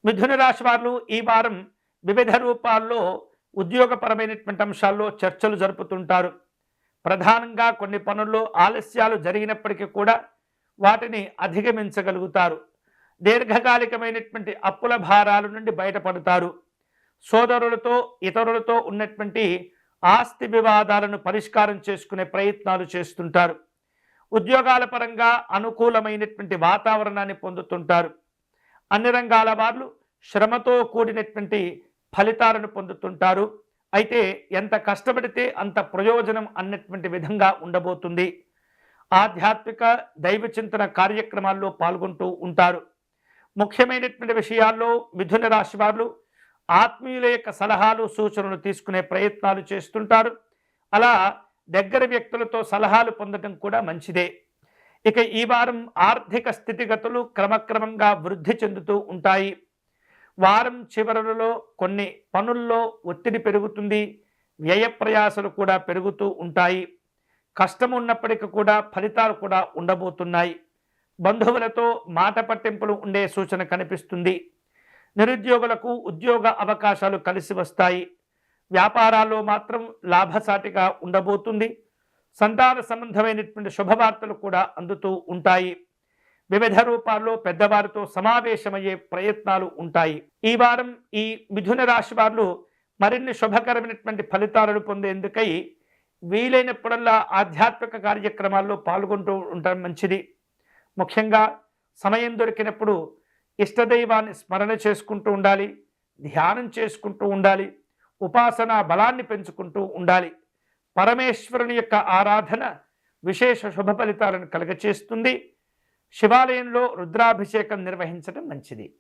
మిథున రాశి వారు ఈ వారం వివిధ రూపాల్లో ఉద్యోగపరమైనటువంటి అంశాల్లో చర్చలు జరుపుతుంటారు. ప్రధానంగా కొన్ని పనుల్లో ఆలస్యాలు జరిగినప్పటికీ కూడా వాటిని అధిగమించగలుగుతారు. దీర్ఘకాలికమైనటువంటి అప్పుల భారాల నుండి బయటపడతారు. సోదరులతో ఇతరులతో ఉన్నటువంటి ఆస్తి వివాదాలను పరిష్కారం చేసుకునే ప్రయత్నాలు చేస్తుంటారు. ఉద్యోగాల పరంగా అనుకూలమైనటువంటి వాతావరణాన్ని పొందుతుంటారు. అన్ని రంగాల వారు శ్రమతో కూడినటువంటి ఫలితాలను పొందుతుంటారు. అయితే ఎంత కష్టపడితే అంత ప్రయోజనం అన్నటువంటి విధంగా ఉండబోతుంది. ఆధ్యాత్మిక దైవ చింతన కార్యక్రమాల్లో పాల్గొంటూ ఉంటారు. ముఖ్యమైనటువంటి విషయాల్లో మిథున రాశి వారు ఆత్మీయుల యొక్క సలహాలు సూచనలు తీసుకునే ప్రయత్నాలు చేస్తుంటారు. అలా దగ్గర వ్యక్తులతో సలహాలు పొందడం కూడా మంచిదే. ఇక ఈ వారం ఆర్థిక స్థితిగతులు క్రమక్రమంగా వృద్ధి చెందుతూ ఉంటాయి. వారం చివరలలో కొన్ని పనుల్లో ఒత్తిడి పెరుగుతుంది. వ్యయ ప్రయాసలు కూడా పెరుగుతూ ఉంటాయి. కష్టం ఉన్నప్పటికీ కూడా ఫలితాలు కూడా ఉండబోతున్నాయి. బంధువులతో మాట పట్టింపులు ఉండే సూచన కనిపిస్తుంది. నిరుద్యోగులకు ఉద్యోగ అవకాశాలు కలిసి వస్తాయి. వ్యాపారాల్లో మాత్రం లాభసాటిగా ఉండబోతుంది. సంతాన సంబంధమైనటువంటి శుభవార్తలు కూడా అందుతూ ఉంటాయి. వివిధ రూపాల్లో పెద్దవారితో సమావేశమయ్యే ప్రయత్నాలు ఉంటాయి. ఈ వారం ఈ మిథున రాశి వారు మరిన్ని శుభకరమైనటువంటి ఫలితాలను పొందేందుకై వీలైనప్పుడల్లా ఆధ్యాత్మిక కార్యక్రమాల్లో పాల్గొంటూ ఉండడం మంచిది. ముఖ్యంగా సమయం దొరికినప్పుడు ఇష్టదైవాన్ని స్మరణ చేసుకుంటూ ఉండాలి. ధ్యానం చేసుకుంటూ ఉండాలి. ఉపాసనా బలాన్ని పెంచుకుంటూ ఉండాలి. పరమేశ్వరుని యొక్క ఆరాధన విశేష శుభ ఫలితాలను కలుగచేస్తుంది. శివాలయంలో రుద్రాభిషేకం నిర్వహించడం మంచిది.